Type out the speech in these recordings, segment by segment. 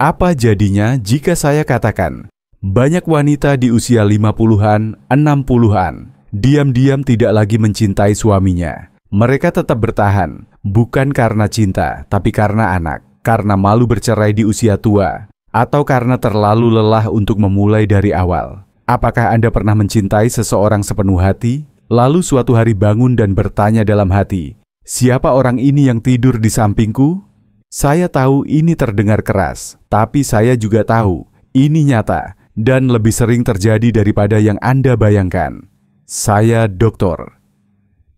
Apa jadinya jika saya katakan, banyak wanita di usia 50-an, 60-an, diam-diam tidak lagi mencintai suaminya. Mereka tetap bertahan, bukan karena cinta, tapi karena anak, karena malu bercerai di usia tua, atau karena terlalu lelah untuk memulai dari awal. Apakah Anda pernah mencintai seseorang sepenuh hati, lalu suatu hari bangun dan bertanya dalam hati, siapa orang ini yang tidur di sampingku? Saya tahu ini terdengar keras, tapi saya juga tahu ini nyata dan lebih sering terjadi daripada yang Anda bayangkan. Saya Dr.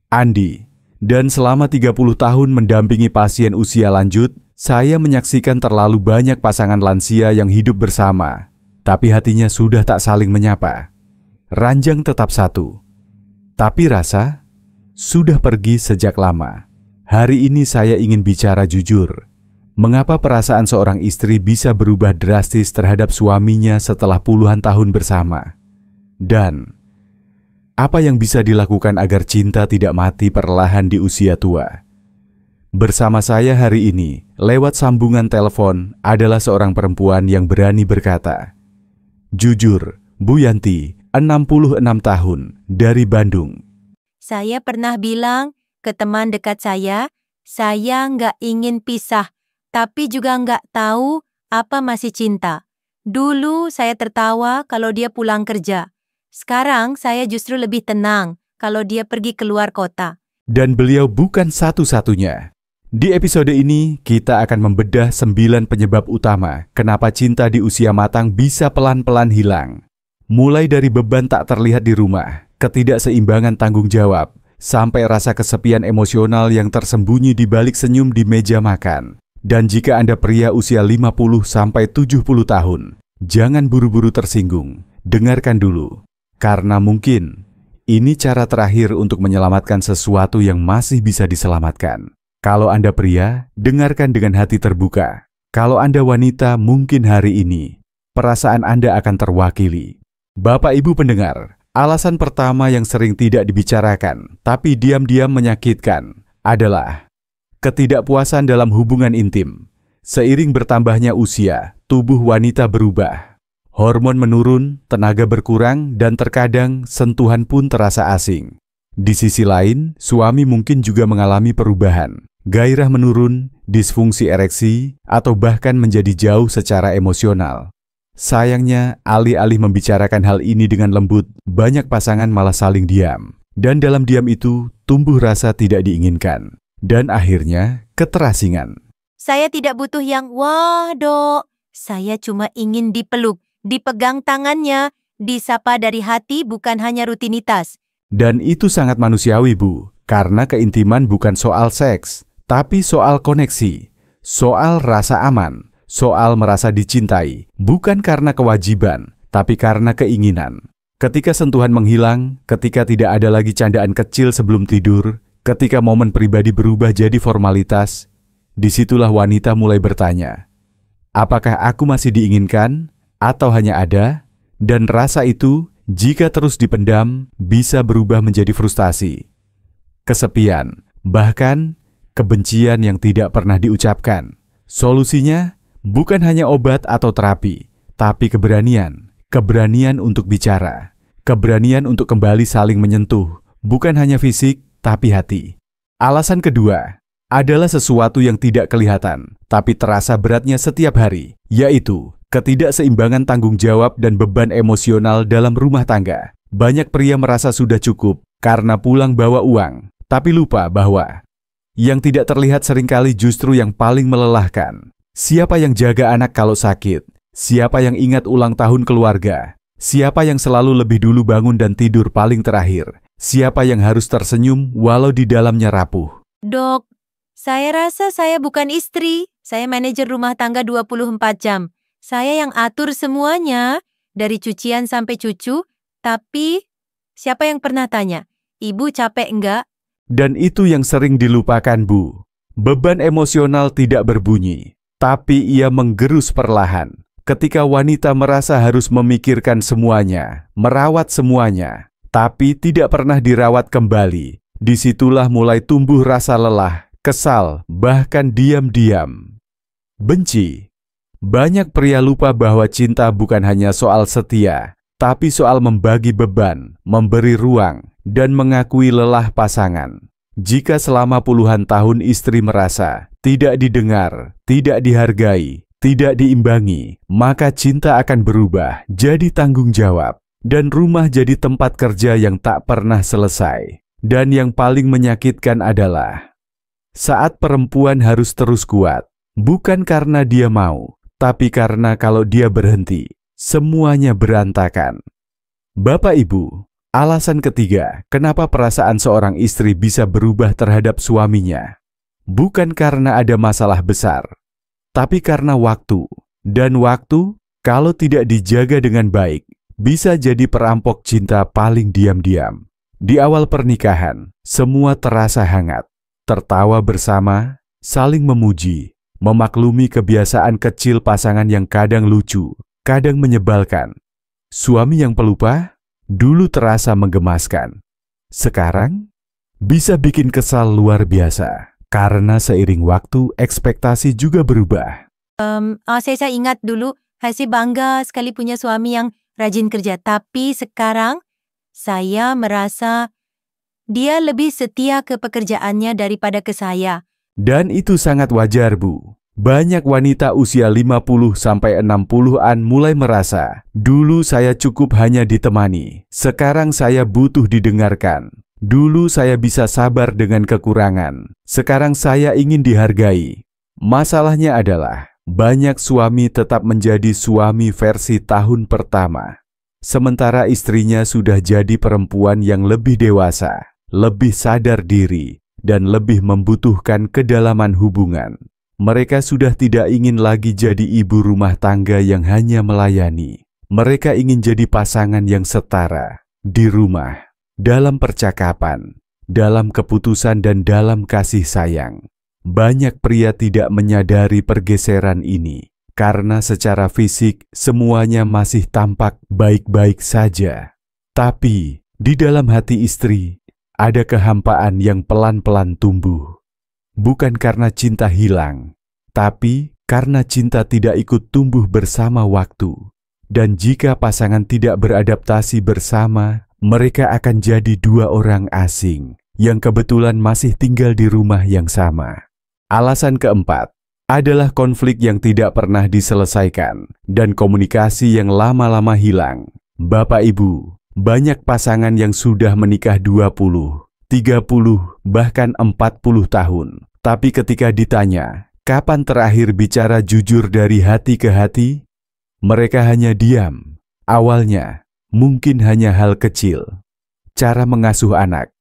Andi, dan selama 30 tahun mendampingi pasien usia lanjut, saya menyaksikan terlalu banyak pasangan lansia yang hidup bersama, tapi hatinya sudah tak saling menyapa. Ranjang tetap satu, tapi rasa sudah pergi sejak lama. Hari ini saya ingin bicara jujur. Mengapa perasaan seorang istri bisa berubah drastis terhadap suaminya setelah puluhan tahun bersama? Dan apa yang bisa dilakukan agar cinta tidak mati perlahan di usia tua? Bersama saya hari ini, lewat sambungan telepon, adalah seorang perempuan yang berani berkata, jujur, Bu Yanti, 66 tahun, dari Bandung. Saya pernah bilang ke teman dekat saya nggak ingin pisah, tapi juga nggak tahu apa masih cinta. Dulu saya tertawa kalau dia pulang kerja. Sekarang saya justru lebih tenang kalau dia pergi keluar kota. Dan beliau bukan satu-satunya. Di episode ini, kita akan membedah 9 penyebab utama kenapa cinta di usia matang bisa pelan-pelan hilang. Mulai dari beban tak terlihat di rumah, ketidakseimbangan tanggung jawab, sampai rasa kesepian emosional yang tersembunyi di balik senyum di meja makan. Dan jika Anda pria usia 50-70 tahun, jangan buru-buru tersinggung. Dengarkan dulu. Karena mungkin ini cara terakhir untuk menyelamatkan sesuatu yang masih bisa diselamatkan. Kalau Anda pria, dengarkan dengan hati terbuka. Kalau Anda wanita, mungkin hari ini perasaan Anda akan terwakili. Bapak Ibu pendengar, alasan pertama yang sering tidak dibicarakan, tapi diam-diam menyakitkan, adalah ketidakpuasan dalam hubungan intim. Seiring bertambahnya usia, tubuh wanita berubah. Hormon menurun, tenaga berkurang, dan terkadang sentuhan pun terasa asing. Di sisi lain, suami mungkin juga mengalami perubahan. Gairah menurun, disfungsi ereksi, atau bahkan menjadi jauh secara emosional. Sayangnya, alih-alih membicarakan hal ini dengan lembut, banyak pasangan malah saling diam. Dan dalam diam itu, tumbuh rasa tidak diinginkan. Dan akhirnya, keterasingan. Saya tidak butuh yang, wah dok, saya cuma ingin dipeluk, dipegang tangannya, disapa dari hati bukan hanya rutinitas. Dan itu sangat manusiawi, Bu, karena keintiman bukan soal seks, tapi soal koneksi, soal rasa aman, soal merasa dicintai, bukan karena kewajiban, tapi karena keinginan. Ketika sentuhan menghilang, ketika tidak ada lagi candaan kecil sebelum tidur, ketika momen pribadi berubah jadi formalitas, disitulah wanita mulai bertanya, apakah aku masih diinginkan atau hanya ada? Dan rasa itu, jika terus dipendam, bisa berubah menjadi frustasi, kesepian, bahkan kebencian yang tidak pernah diucapkan. Solusinya bukan hanya obat atau terapi, tapi keberanian. Keberanian untuk bicara, keberanian untuk kembali saling menyentuh, bukan hanya fisik, tapi hati. Alasan kedua adalah sesuatu yang tidak kelihatan, tapi terasa beratnya setiap hari, yaitu ketidakseimbangan tanggung jawab dan beban emosional dalam rumah tangga. Banyak pria merasa sudah cukup karena pulang bawa uang, tapi lupa bahwa yang tidak terlihat seringkali justru yang paling melelahkan. Siapa yang jaga anak kalau sakit? Siapa yang ingat ulang tahun keluarga? Siapa yang selalu lebih dulu bangun dan tidur paling terakhir? Siapa yang harus tersenyum walau di dalamnya rapuh? Dok, saya rasa saya bukan istri. Saya manajer rumah tangga 24 jam. Saya yang atur semuanya, dari cucian sampai cucu. Tapi, siapa yang pernah tanya, Ibu capek enggak? Dan itu yang sering dilupakan, Bu. Beban emosional tidak berbunyi, tapi ia menggerus perlahan. Ketika wanita merasa harus memikirkan semuanya, merawat semuanya, tapi tidak pernah dirawat kembali, disitulah mulai tumbuh rasa lelah, kesal, bahkan diam-diam benci. Banyak pria lupa bahwa cinta bukan hanya soal setia, tapi soal membagi beban, memberi ruang, dan mengakui lelah pasangan. Jika selama puluhan tahun istri merasa tidak didengar, tidak dihargai, tidak diimbangi, maka cinta akan berubah jadi tanggung jawab, dan rumah jadi tempat kerja yang tak pernah selesai. Dan yang paling menyakitkan adalah saat perempuan harus terus kuat, bukan karena dia mau, tapi karena kalau dia berhenti, semuanya berantakan. Bapak Ibu, alasan ketiga kenapa perasaan seorang istri bisa berubah terhadap suaminya, bukan karena ada masalah besar, tapi karena waktu. Dan waktu, kalau tidak dijaga dengan baik, bisa jadi perampok cinta paling diam-diam. Di awal pernikahan, semua terasa hangat, tertawa bersama, saling memuji, memaklumi kebiasaan kecil pasangan yang kadang lucu, kadang menyebalkan. Suami yang pelupa dulu terasa menggemaskan. Sekarang bisa bikin kesal luar biasa karena seiring waktu ekspektasi juga berubah. Saya ingat dulu saya bangga sekali punya suami yang rajin kerja, tapi sekarang saya merasa dia lebih setia ke pekerjaannya daripada ke saya. Dan itu sangat wajar, Bu. Banyak wanita usia 50-60-an mulai merasa, dulu saya cukup hanya ditemani, sekarang saya butuh didengarkan. Dulu saya bisa sabar dengan kekurangan, sekarang saya ingin dihargai. Masalahnya adalah, banyak suami tetap menjadi suami versi tahun pertama. Sementara istrinya sudah jadi perempuan yang lebih dewasa, lebih sadar diri, dan lebih membutuhkan kedalaman hubungan. Mereka sudah tidak ingin lagi jadi ibu rumah tangga yang hanya melayani. Mereka ingin jadi pasangan yang setara, di rumah, dalam percakapan, dalam keputusan dan dalam kasih sayang. Banyak pria tidak menyadari pergeseran ini, karena secara fisik semuanya masih tampak baik-baik saja. Tapi, di dalam hati istri, ada kehampaan yang pelan-pelan tumbuh. Bukan karena cinta hilang, tapi karena cinta tidak ikut tumbuh bersama waktu. Dan jika pasangan tidak beradaptasi bersama, mereka akan jadi dua orang asing yang kebetulan masih tinggal di rumah yang sama. Alasan keempat adalah konflik yang tidak pernah diselesaikan dan komunikasi yang lama-lama hilang. Bapak Ibu, banyak pasangan yang sudah menikah 20, 30, bahkan 40 tahun. Tapi ketika ditanya, kapan terakhir bicara jujur dari hati ke hati? Mereka hanya diam. Awalnya, mungkin hanya hal kecil. Cara mengasuh anak.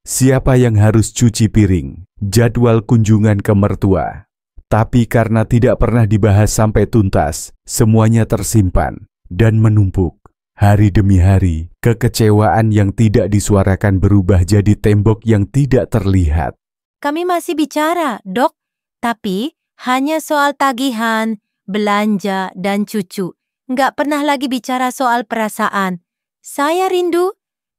Siapa yang harus cuci piring? Jadwal kunjungan ke mertua. Tapi karena tidak pernah dibahas sampai tuntas, semuanya tersimpan dan menumpuk. Hari demi hari, kekecewaan yang tidak disuarakan berubah jadi tembok yang tidak terlihat. Kami masih bicara, Dok, tapi hanya soal tagihan, belanja, dan cucu. Nggak pernah lagi bicara soal perasaan. Saya rindu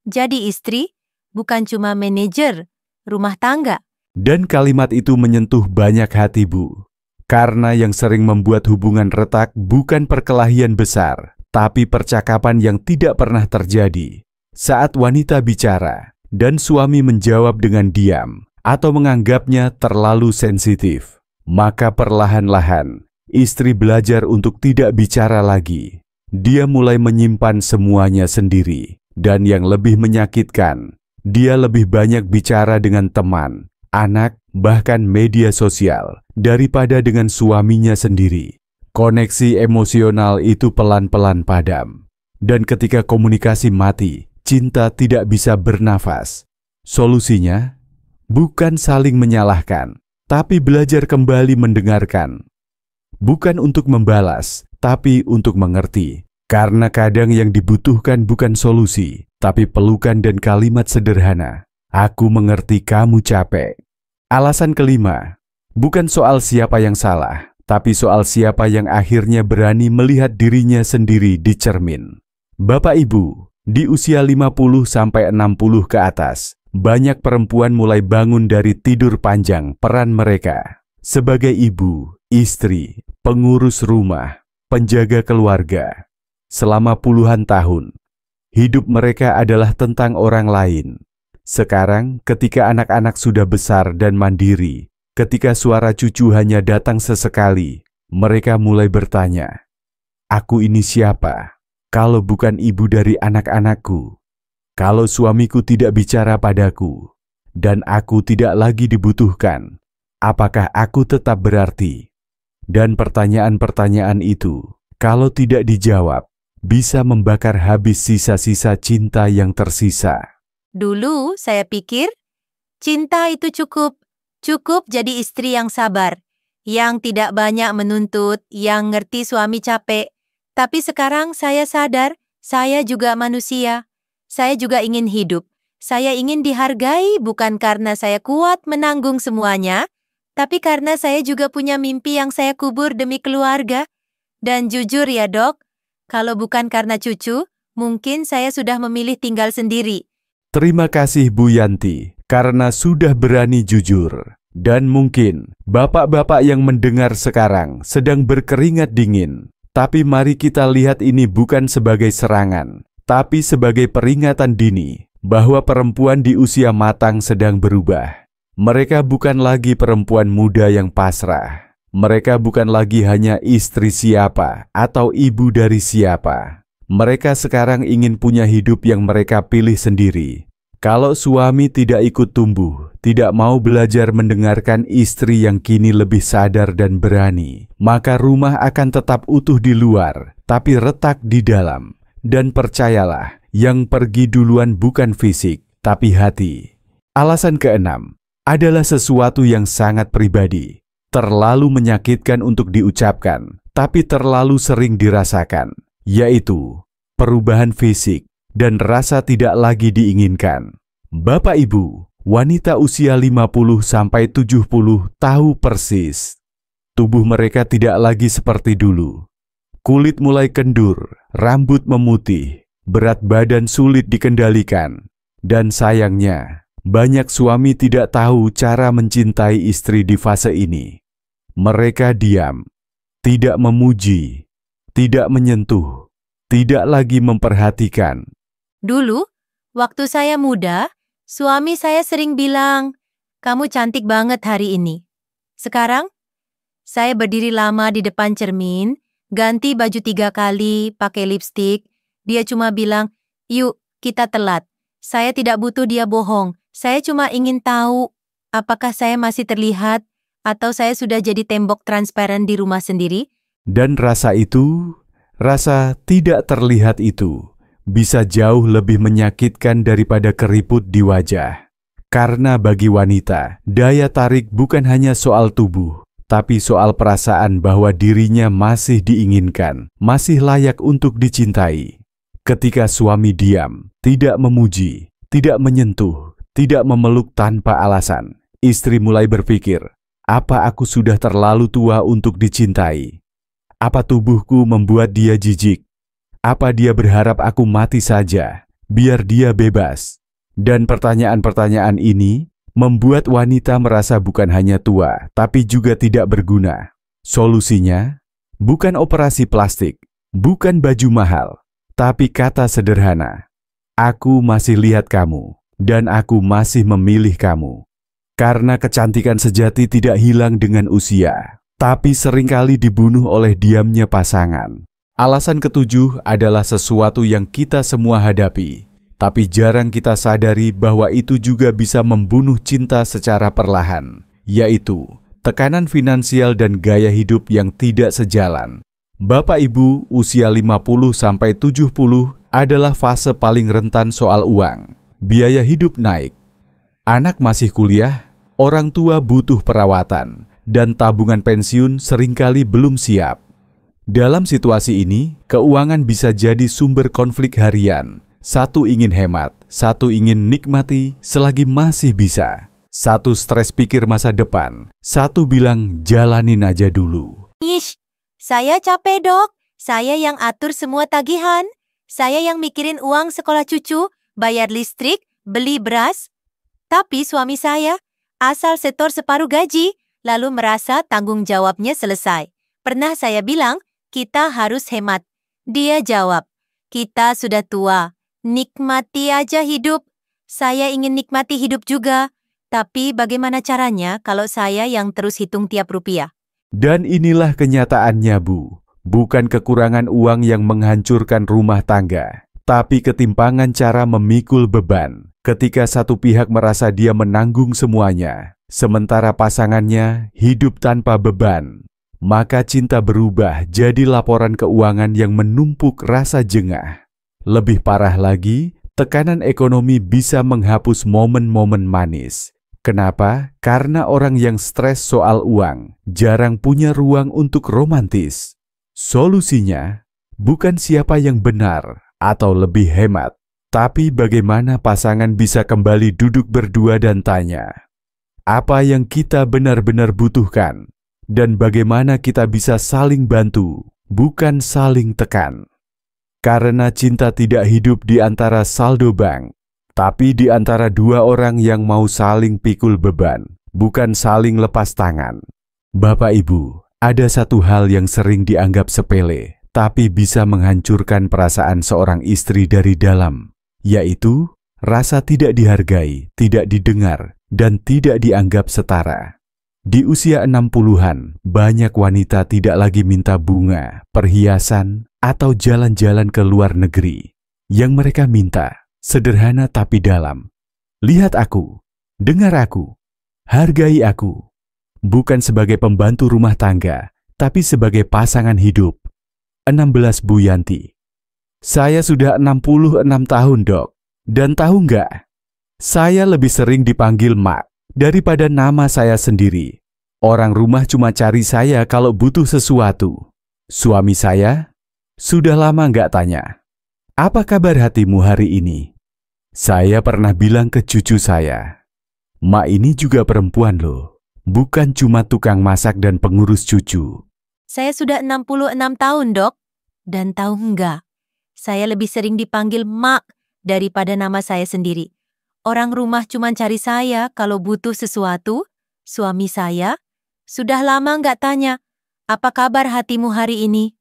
jadi istri, bukan cuma manajer rumah tangga. Dan kalimat itu menyentuh banyak hati, Bu. Karena yang sering membuat hubungan retak bukan perkelahian besar, tapi percakapan yang tidak pernah terjadi. Saat wanita bicara, dan suami menjawab dengan diam, atau menganggapnya terlalu sensitif, maka perlahan-lahan, istri belajar untuk tidak bicara lagi. Dia mulai menyimpan semuanya sendiri. Dan yang lebih menyakitkan, dia lebih banyak bicara dengan teman, anak, bahkan media sosial, daripada dengan suaminya sendiri. Koneksi emosional itu pelan-pelan padam. Dan ketika komunikasi mati, cinta tidak bisa bernafas. Solusinya, bukan saling menyalahkan, tapi belajar kembali mendengarkan. Bukan untuk membalas, tapi untuk mengerti. Karena kadang yang dibutuhkan bukan solusi, tapi pelukan dan kalimat sederhana. Aku mengerti kamu capek. Alasan kelima, bukan soal siapa yang salah, tapi soal siapa yang akhirnya berani melihat dirinya sendiri di cermin. Bapak Ibu, di usia 50-60 ke atas, banyak perempuan mulai bangun dari tidur panjang peran mereka. Sebagai ibu, istri, pengurus rumah, penjaga keluarga. Selama puluhan tahun, hidup mereka adalah tentang orang lain. Sekarang, ketika anak-anak sudah besar dan mandiri, ketika suara cucu hanya datang sesekali, mereka mulai bertanya, "Aku ini siapa? Kalau bukan ibu dari anak-anakku, kalau suamiku tidak bicara padaku, dan aku tidak lagi dibutuhkan, apakah aku tetap berarti?" Dan pertanyaan-pertanyaan itu, kalau tidak dijawab, bisa membakar habis sisa-sisa cinta yang tersisa. Dulu saya pikir cinta itu cukup jadi istri yang sabar, yang tidak banyak menuntut, yang ngerti suami capek. Tapi sekarang saya sadar, saya juga manusia. Saya juga ingin hidup. Saya ingin dihargai bukan karena saya kuat menanggung semuanya, tapi karena saya juga punya mimpi yang saya kubur demi keluarga. Dan jujur ya dok, kalau bukan karena cucu, mungkin saya sudah memilih tinggal sendiri. Terima kasih Bu Yanti, karena sudah berani jujur. Dan mungkin bapak-bapak yang mendengar sekarang sedang berkeringat dingin. Tapi mari kita lihat ini bukan sebagai serangan, tapi sebagai peringatan dini bahwa perempuan di usia matang sedang berubah. Mereka bukan lagi perempuan muda yang pasrah. Mereka bukan lagi hanya istri siapa atau ibu dari siapa. Mereka sekarang ingin punya hidup yang mereka pilih sendiri. Kalau suami tidak ikut tumbuh, tidak mau belajar mendengarkan istri yang kini lebih sadar dan berani, maka rumah akan tetap utuh di luar, tapi retak di dalam. Dan percayalah, yang pergi duluan bukan fisik, tapi hati. Alasan keenam adalah sesuatu yang sangat pribadi, terlalu menyakitkan untuk diucapkan, tapi terlalu sering dirasakan, yaitu perubahan fisik dan rasa tidak lagi diinginkan. Bapak Ibu, wanita usia 50-70 tahu persis. Tubuh mereka tidak lagi seperti dulu. Kulit mulai kendur, rambut memutih, berat badan sulit dikendalikan. Dan sayangnya, banyak suami tidak tahu cara mencintai istri di fase ini. Mereka diam, tidak memuji, tidak menyentuh, tidak lagi memperhatikan. Dulu, waktu saya muda, suami saya sering bilang, "Kamu cantik banget hari ini." Sekarang, saya berdiri lama di depan cermin, ganti baju 3 kali, pakai lipstik. Dia cuma bilang, "Yuk, kita telat." Saya tidak butuh dia bohong. Saya cuma ingin tahu, apakah saya masih terlihat, atau saya sudah jadi tembok transparan di rumah sendiri. Dan rasa itu, rasa tidak terlihat itu, bisa jauh lebih menyakitkan daripada keriput di wajah. Karena bagi wanita, daya tarik bukan hanya soal tubuh, tapi soal perasaan bahwa dirinya masih diinginkan, masih layak untuk dicintai. Ketika suami diam, tidak memuji, tidak menyentuh, tidak memeluk tanpa alasan, istri mulai berpikir, apa aku sudah terlalu tua untuk dicintai? Apa tubuhku membuat dia jijik? Apa dia berharap aku mati saja, biar dia bebas? Dan pertanyaan-pertanyaan ini membuat wanita merasa bukan hanya tua, tapi juga tidak berguna. Solusinya, bukan operasi plastik, bukan baju mahal, tapi kata sederhana, "Aku masih lihat kamu, dan aku masih memilih kamu." Karena kecantikan sejati tidak hilang dengan usia, tapi seringkali dibunuh oleh diamnya pasangan. Alasan ketujuh adalah sesuatu yang kita semua hadapi, tapi jarang kita sadari bahwa itu juga bisa membunuh cinta secara perlahan, yaitu tekanan finansial dan gaya hidup yang tidak sejalan. Bapak Ibu usia 50-70 adalah fase paling rentan soal uang. Biaya hidup naik, anak masih kuliah, orang tua butuh perawatan, dan tabungan pensiun seringkali belum siap. Dalam situasi ini, keuangan bisa jadi sumber konflik harian. Satu ingin hemat, satu ingin nikmati selagi masih bisa. Satu stres pikir masa depan, satu bilang jalanin aja dulu. Ish, saya capek dok. Saya yang atur semua tagihan. Saya yang mikirin uang sekolah cucu, bayar listrik, beli beras. Tapi suami saya asal setor separuh gaji. lalu merasa tanggung jawabnya selesai. Pernah saya bilang, kita harus hemat. Dia jawab, kita sudah tua, nikmati aja hidup. Saya ingin nikmati hidup juga. Tapi bagaimana caranya kalau saya yang terus hitung tiap rupiah? Dan inilah kenyataannya, Bu. Bukan kekurangan uang yang menghancurkan rumah tangga, tapi ketimpangan cara memikul beban. Ketika satu pihak merasa dia menanggung semuanya, sementara pasangannya hidup tanpa beban, maka cinta berubah jadi laporan keuangan yang menumpuk rasa jengah. Lebih parah lagi, tekanan ekonomi bisa menghapus momen-momen manis. Kenapa? Karena orang yang stres soal uang jarang punya ruang untuk romantis. Solusinya bukan siapa yang benar atau lebih hemat, tapi bagaimana pasangan bisa kembali duduk berdua dan tanya, apa yang kita benar-benar butuhkan, dan bagaimana kita bisa saling bantu, bukan saling tekan. Karena cinta tidak hidup di antara saldo bank, tapi di antara dua orang yang mau saling pikul beban, bukan saling lepas tangan. Bapak Ibu, ada satu hal yang sering dianggap sepele, tapi bisa menghancurkan perasaan seorang istri dari dalam, yaitu rasa tidak dihargai, tidak didengar, dan tidak dianggap setara. Di usia 60-an, banyak wanita tidak lagi minta bunga, perhiasan, atau jalan-jalan ke luar negeri. Yang mereka minta, sederhana tapi dalam. Lihat aku, dengar aku, hargai aku. Bukan sebagai pembantu rumah tangga, tapi sebagai pasangan hidup. 16 Bu Yanti. Saya sudah 66 tahun, Dok. Dan tahu nggak? Saya lebih sering dipanggil Mak daripada nama saya sendiri. Orang rumah cuma cari saya kalau butuh sesuatu. Suami saya sudah lama nggak tanya, apa kabar hatimu hari ini? Saya pernah bilang ke cucu saya, Mak ini juga perempuan loh. Bukan cuma tukang masak dan pengurus cucu. Saya sudah 66 tahun, Dok. Dan tahu enggak, saya lebih sering dipanggil Mak daripada nama saya sendiri. Orang rumah cuma cari saya kalau butuh sesuatu. Suami saya sudah lama enggak tanya, apa kabar hatimu hari ini?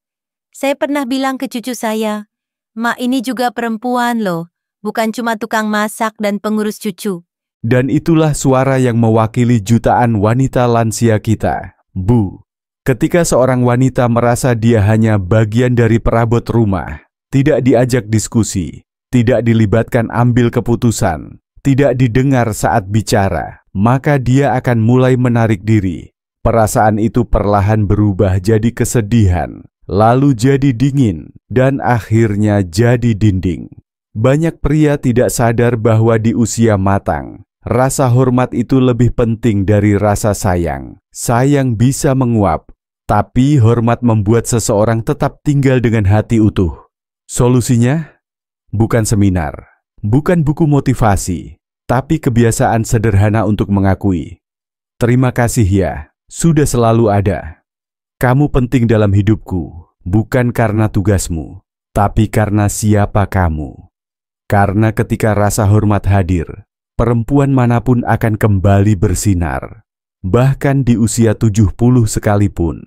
Saya pernah bilang ke cucu saya, Mak ini juga perempuan loh, bukan cuma tukang masak dan pengurus cucu. Dan itulah suara yang mewakili jutaan wanita lansia kita. Bu, ketika seorang wanita merasa dia hanya bagian dari perabot rumah, tidak diajak diskusi, tidak dilibatkan ambil keputusan, tidak didengar saat bicara, maka dia akan mulai menarik diri. Perasaan itu perlahan berubah jadi kesedihan, lalu jadi dingin, dan akhirnya jadi dinding. Banyak pria tidak sadar bahwa di usia matang, rasa hormat itu lebih penting dari rasa sayang. Sayang bisa menguap, tapi hormat membuat seseorang tetap tinggal dengan hati utuh. Solusinya? Bukan seminar, bukan buku motivasi, tapi kebiasaan sederhana untuk mengakui. Terima kasih ya, sudah selalu ada. Kamu penting dalam hidupku, bukan karena tugasmu, tapi karena siapa kamu. Karena ketika rasa hormat hadir, perempuan manapun akan kembali bersinar, bahkan di usia 70 sekalipun.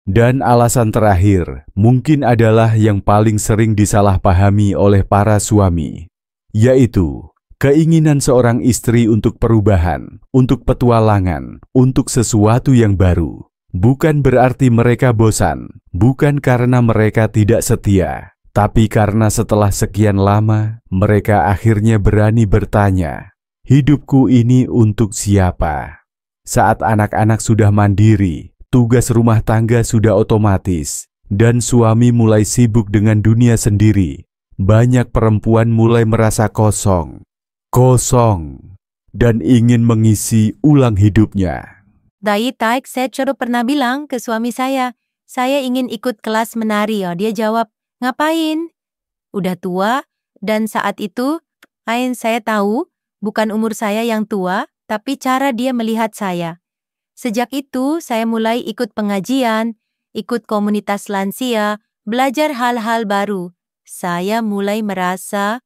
Dan alasan terakhir mungkin adalah yang paling sering disalahpahami oleh para suami, yaitu keinginan seorang istri untuk perubahan, untuk petualangan, untuk sesuatu yang baru. Bukan berarti mereka bosan, bukan karena mereka tidak setia, tapi karena setelah sekian lama, mereka akhirnya berani bertanya, hidupku ini untuk siapa? Saat anak-anak sudah mandiri, tugas rumah tangga sudah otomatis, dan suami mulai sibuk dengan dunia sendiri, banyak perempuan mulai merasa kosong, dan ingin mengisi ulang hidupnya. Dai Taik Setchero pernah bilang ke suami saya ingin ikut kelas menari. Dia jawab, ngapain? Udah tua, dan saat itu, saya tahu, bukan umur saya yang tua, tapi cara dia melihat saya. Sejak itu, saya mulai ikut pengajian, ikut komunitas lansia, belajar hal-hal baru. Saya mulai merasa,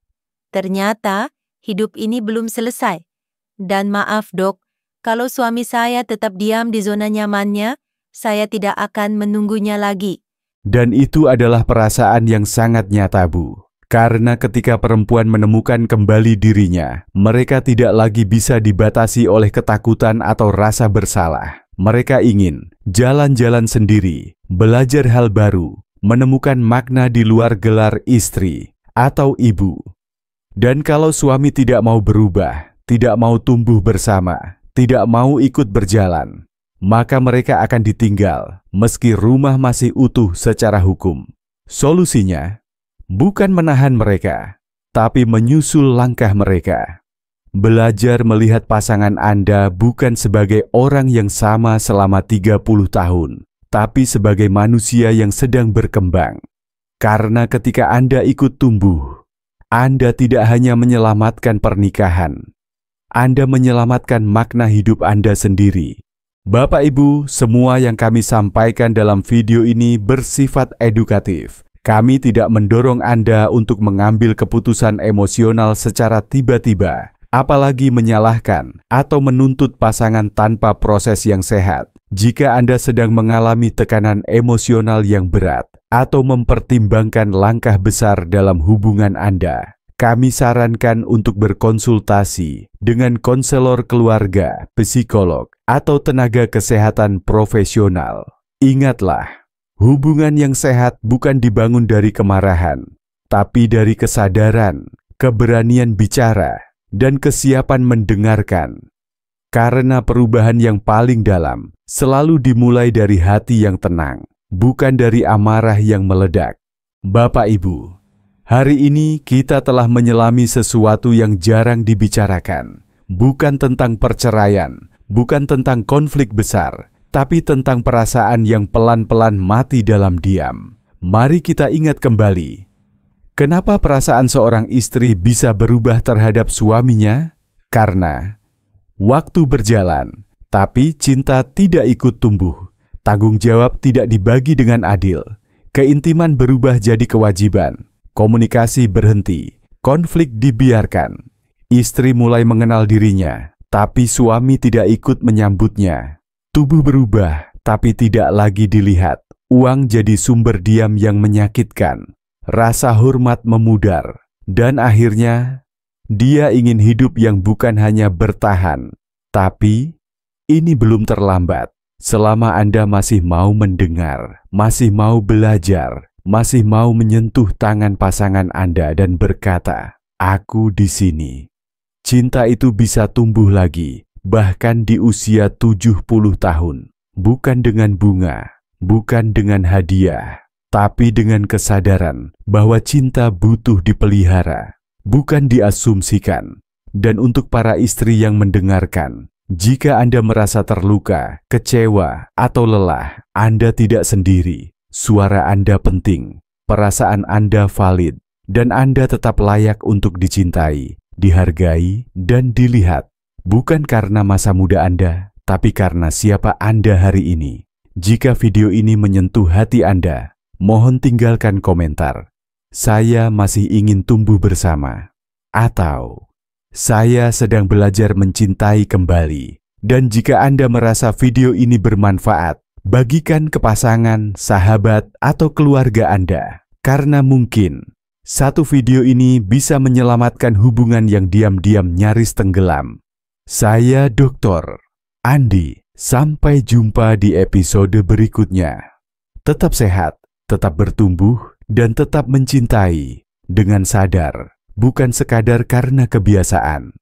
ternyata hidup ini belum selesai. Dan maaf dok, Kalau suami saya tetap diam di zona nyamannya, saya tidak akan menunggunya lagi. Dan itu adalah perasaan yang sangat nyata, Bu. Karena ketika perempuan menemukan kembali dirinya, mereka tidak lagi bisa dibatasi oleh ketakutan atau rasa bersalah. Mereka ingin jalan-jalan sendiri, belajar hal baru, menemukan makna di luar gelar istri atau ibu. Dan kalau suami tidak mau berubah, tidak mau tumbuh bersama, tidak mau ikut berjalan, maka mereka akan ditinggal meski rumah masih utuh secara hukum. Solusinya bukan menahan mereka, tapi menyusul langkah mereka. Belajar melihat pasangan Anda bukan sebagai orang yang sama selama 30 tahun, tapi sebagai manusia yang sedang berkembang. Karena ketika Anda ikut tumbuh, Anda tidak hanya menyelamatkan pernikahan, Anda menyelamatkan makna hidup Anda sendiri. Bapak Ibu, semua yang kami sampaikan dalam video ini bersifat edukatif. Kami tidak mendorong Anda untuk mengambil keputusan emosional secara tiba-tiba, apalagi menyalahkan atau menuntut pasangan tanpa proses yang sehat. Jika Anda sedang mengalami tekanan emosional yang berat atau mempertimbangkan langkah besar dalam hubungan Anda, kami sarankan untuk berkonsultasi dengan konselor keluarga, psikolog, atau tenaga kesehatan profesional. Ingatlah, hubungan yang sehat bukan dibangun dari kemarahan, tapi dari kesadaran, keberanian bicara, dan kesiapan mendengarkan. Karena perubahan yang paling dalam selalu dimulai dari hati yang tenang, bukan dari amarah yang meledak. Bapak Ibu, hari ini kita telah menyelami sesuatu yang jarang dibicarakan. Bukan tentang perceraian, bukan tentang konflik besar, tapi tentang perasaan yang pelan-pelan mati dalam diam. Mari kita ingat kembali, kenapa perasaan seorang istri bisa berubah terhadap suaminya? Karena waktu berjalan, tapi cinta tidak ikut tumbuh. Tanggung jawab tidak dibagi dengan adil. Keintiman berubah jadi kewajiban. Komunikasi berhenti, konflik dibiarkan. Istri mulai mengenal dirinya, tapi suami tidak ikut menyambutnya. Tubuh berubah, tapi tidak lagi dilihat. Uang jadi sumber diam yang menyakitkan. Rasa hormat memudar. Dan akhirnya, dia ingin hidup yang bukan hanya bertahan. Tapi, ini belum terlambat. Selama Anda masih mau mendengar, masih mau belajar, masih mau menyentuh tangan pasangan Anda dan berkata, "Aku di sini." Cinta itu bisa tumbuh lagi, bahkan di usia 70 tahun. Bukan dengan bunga, bukan dengan hadiah, tapi dengan kesadaran bahwa cinta butuh dipelihara, bukan diasumsikan. Dan untuk para istri yang mendengarkan, jika Anda merasa terluka, kecewa, atau lelah, Anda tidak sendiri. Suara Anda penting, perasaan Anda valid, dan Anda tetap layak untuk dicintai, dihargai, dan dilihat. Bukan karena masa muda Anda, tapi karena siapa Anda hari ini. Jika video ini menyentuh hati Anda, mohon tinggalkan komentar. Saya masih ingin tumbuh bersama. Atau, saya sedang belajar mencintai kembali. Dan jika Anda merasa video ini bermanfaat, bagikan ke pasangan, sahabat, atau keluarga Anda. Karena mungkin satu video ini bisa menyelamatkan hubungan yang diam-diam nyaris tenggelam. Saya Dr. Andi. Sampai jumpa di episode berikutnya. Tetap sehat, tetap bertumbuh, dan tetap mencintai dengan sadar, bukan sekadar karena kebiasaan.